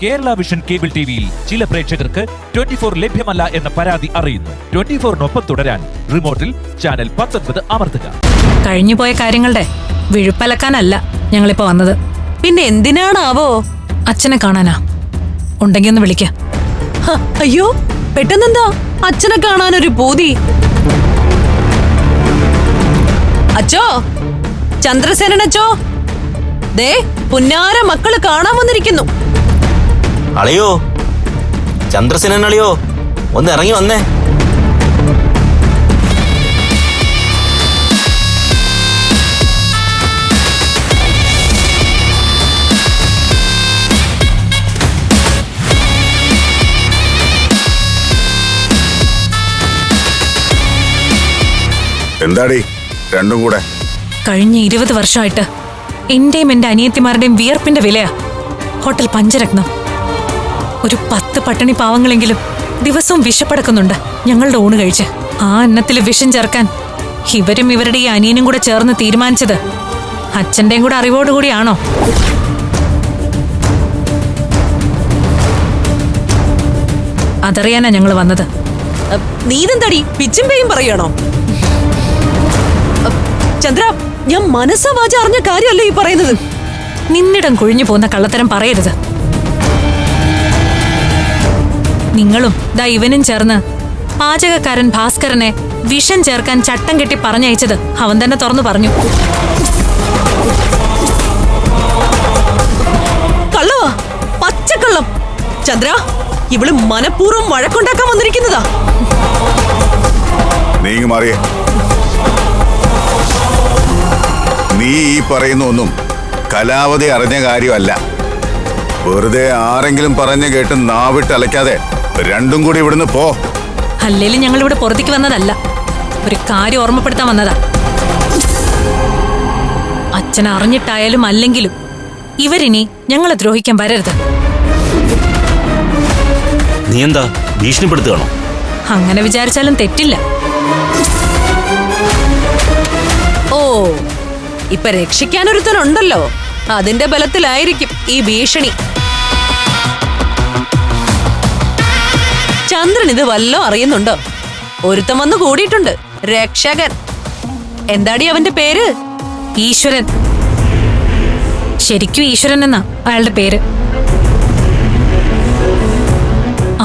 Kerala vision cable ടിവിയിൽ ചില പ്രേക്ഷകർക്ക് 24 ലഭ്യമല്ല എന്ന പരാതി അറിയുന്നു. 24-നൊപ്പം തുടരാൻ റിമോട്ടിൽ ചാനൽ 19 അമർത്തുക. കഴിഞ്ഞുപോയ കാര്യങ്ങളുടെ വിഴുപ്പലക്കാനല്ല ഞങ്ങളിപ്പോ വന്നത്. പിന്നെ എന്തിനാണാവോ? അച്ഛനെ കാണാനാ. ഉണ്ടെങ്കിൽ ഒന്ന് വിളിക്ക. അയ്യോ, പെട്ടെന്നെന്താ അച്ഛനെ കാണാനൊരു പൂതി? അച്ചോ, ചന്ദ്രസേനച്ചോ, ദേ പുന്നാര മക്കള് കാണാൻ വന്നിരിക്കുന്നു. അളിയോ, ചന്ദ്രസേനൻ അളിയോ, ഒന്ന് ഇറങ്ങി വന്നേ. എന്താടി രണ്ടും കൂടെ? കഴിഞ്ഞ 20 വർഷമായിട്ട് എന്റെയും എന്റെ അനിയത്തിമാരുടെയും വിയർപ്പിന്റെ വിലയാ ഹോട്ടൽ പഞ്ചരത്നം. ഒരു 10 പട്ടിണി പാവങ്ങളെങ്കിലും ദിവസവും വിശപ്പടക്കുന്നുണ്ട് ഞങ്ങളുടെ ഊണ് കഴിച്ച്. ആ അന്നത്തിൽ വിഷം ചേർക്കാൻ ഇവരും ഇവരുടെ ഈ അനിയനും കൂടെ ചേർന്ന് തീരുമാനിച്ചത് അച്ഛന്റെയും കൂടെ അറിവോടുകൂടിയാണോ? അതറിയാനാ ഞങ്ങൾ വന്നത്. നീതെന്താടി പിച്ചും പേയും പറയണോ? ചന്ദ്ര, ഞാൻ മനസ്സാവാച അറിഞ്ഞ കാര്യമല്ലേ ഈ പറയുന്നത്. നിന്നിടം കുഴിഞ്ഞു പോകുന്ന കള്ളത്തരം പറയരുത്. നിങ്ങളും ദാ ഇവനും ചേർന്ന് പാചകക്കാരൻ ഭാസ്കരനെ വിഷം ചേർക്കാൻ ചട്ടം കെട്ടി പറഞ്ഞയച്ചത് അവൻ തന്നെ തുറന്നു പറഞ്ഞു. കള്ളവാ, പച്ചക്കള്ളം. ചന്ദ്ര, ഇവള് മനഃപൂർവ്വം വഴക്കുണ്ടാക്കാൻ വന്നിരിക്കുന്നതാ. നീ മാറിയേ. നീ ഈ പറയുന്ന ഒന്നും കലാവധി അറിഞ്ഞ കാര്യമല്ല. വെറുതെ ആരെങ്കിലും പറഞ്ഞു കേട്ട് നാവിട്ട് അലയ്ക്കാതെ രണ്ടും കൂടി ഇവിടുന്ന് പോ. അല്ലേലും ഞങ്ങൾ ഇവിടെ പുറത്തേക്ക് വന്നതല്ല, ഒരു കാര്യം ഓർമ്മപ്പെടുത്താൻ വന്നതാ. അച്ഛൻ അറിഞ്ഞിട്ടായാലും അല്ലെങ്കിലും ഇവരിനി ഞങ്ങളെ ദ്രോഹിക്കാൻ വരരുത്. നീ എന്താ ഭീഷണിപ്പെടുത്തുകയാണോ? അങ്ങനെ വിചാരിച്ചാലും തെറ്റില്ല. ഓ, ഇപ്പൊ രക്ഷിക്കാനൊരുത്തനുണ്ടല്ലോ, അതിന്റെ ബലത്തിലായിരിക്കും ഈ ഭീഷണി. ചന്ദ്രൻ ഇത് വല്ലോ അറിയുന്നുണ്ടോ? ഒരുത്തൻ വന്ന് കൂടിയിട്ടുണ്ട്, രക്ഷകൻ. എന്താടി അവന്റെ പേര്? ഈശ്വരൻ. ശരിക്കും ഈശ്വരൻ എന്നാ അയാളുടെ പേര്.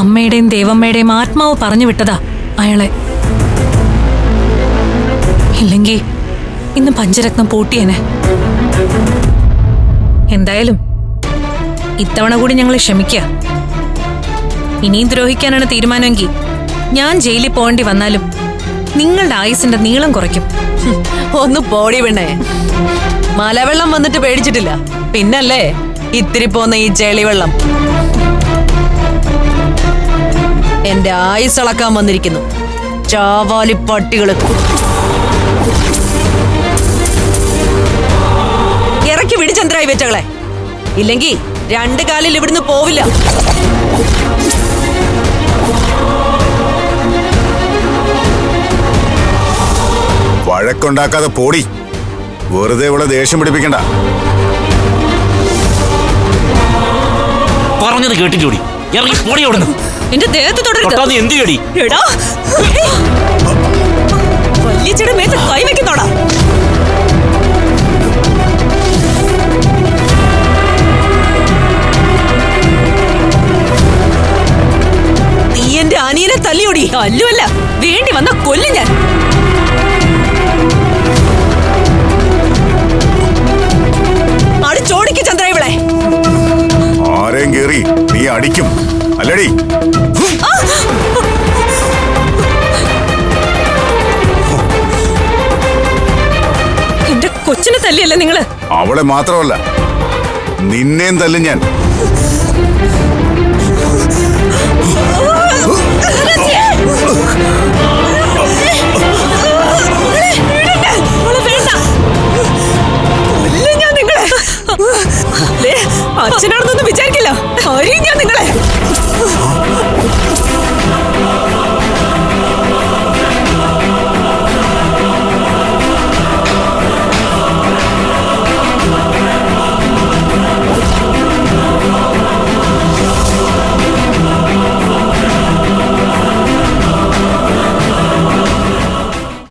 അമ്മയുടെയും ദേവമ്മയുടെയും ആത്മാവ് പറഞ്ഞു വിട്ടതാ അയാളെ. ഇല്ലെങ്കിൽ ഇന്ന് പഞ്ചരത്നം പൂട്ടിയേനെ. എന്തായാലും ഇത്തവണ കൂടി ഞങ്ങൾ ക്ഷമിക്കുക. ഇനിയും ദ്രോഹിക്കാനാണ് തീരുമാനമെങ്കിൽ ഞാൻ ജയിലിൽ പോകേണ്ടി വന്നാലും നിങ്ങളുടെ ആയുസിന്റെ നീളം കുറയ്ക്കും. ഒന്ന് പോടി പെണ്ണേ. മലവെള്ളം വന്നിട്ട് പേടിച്ചിട്ടില്ല, പിന്നല്ലേ ഇത്തിരി പോന്ന ഈ ചെളിവെള്ളം. എന്റെ ആയുസ് അളക്കാൻ വന്നിരിക്കുന്നു ചാവാലി പട്ടികള്. ഇറക്കി വിടി ചന്ദ്രായി വെച്ചകളെ, ഇല്ലെങ്കിൽ 2 കാലിൽ ഇവിടുന്ന് പോവില്ല. വഴക്കുണ്ടാക്കാതെ പോടി. വെറുതെ ഇവിടെ ദേഷ്യം പിടിപ്പിക്കണ്ട. പറഞ്ഞത് കേട്ടിട്ടോടി, ഇറങ്ങി പോടി അവിടുന്ന്. എന്റെ ദേഹത്ത് തുടരുത്. എന്ത് ചെയ്യടി? വല്യച്ചയുടെ മേത്ത് കൈവെക്കുന്നോടാ. നീ എന്റെ അനിയനെ തല്ലിയോടി. അല്ലുമല്ല, വേണ്ടി വന്ന കൊല്ലും ഞാൻ. അടിച്ചോടിക്ക് ചന്ദ്ര ഇവളെ. ആരെയും കേറി നീ അടിക്കും അല്ലടി? എന്റെ കൊച്ചിനെ തല്ലിയല്ലേ നിങ്ങള്? അവളെ മാത്രമല്ല, നിന്നെയും തല്ലും ഞാൻ.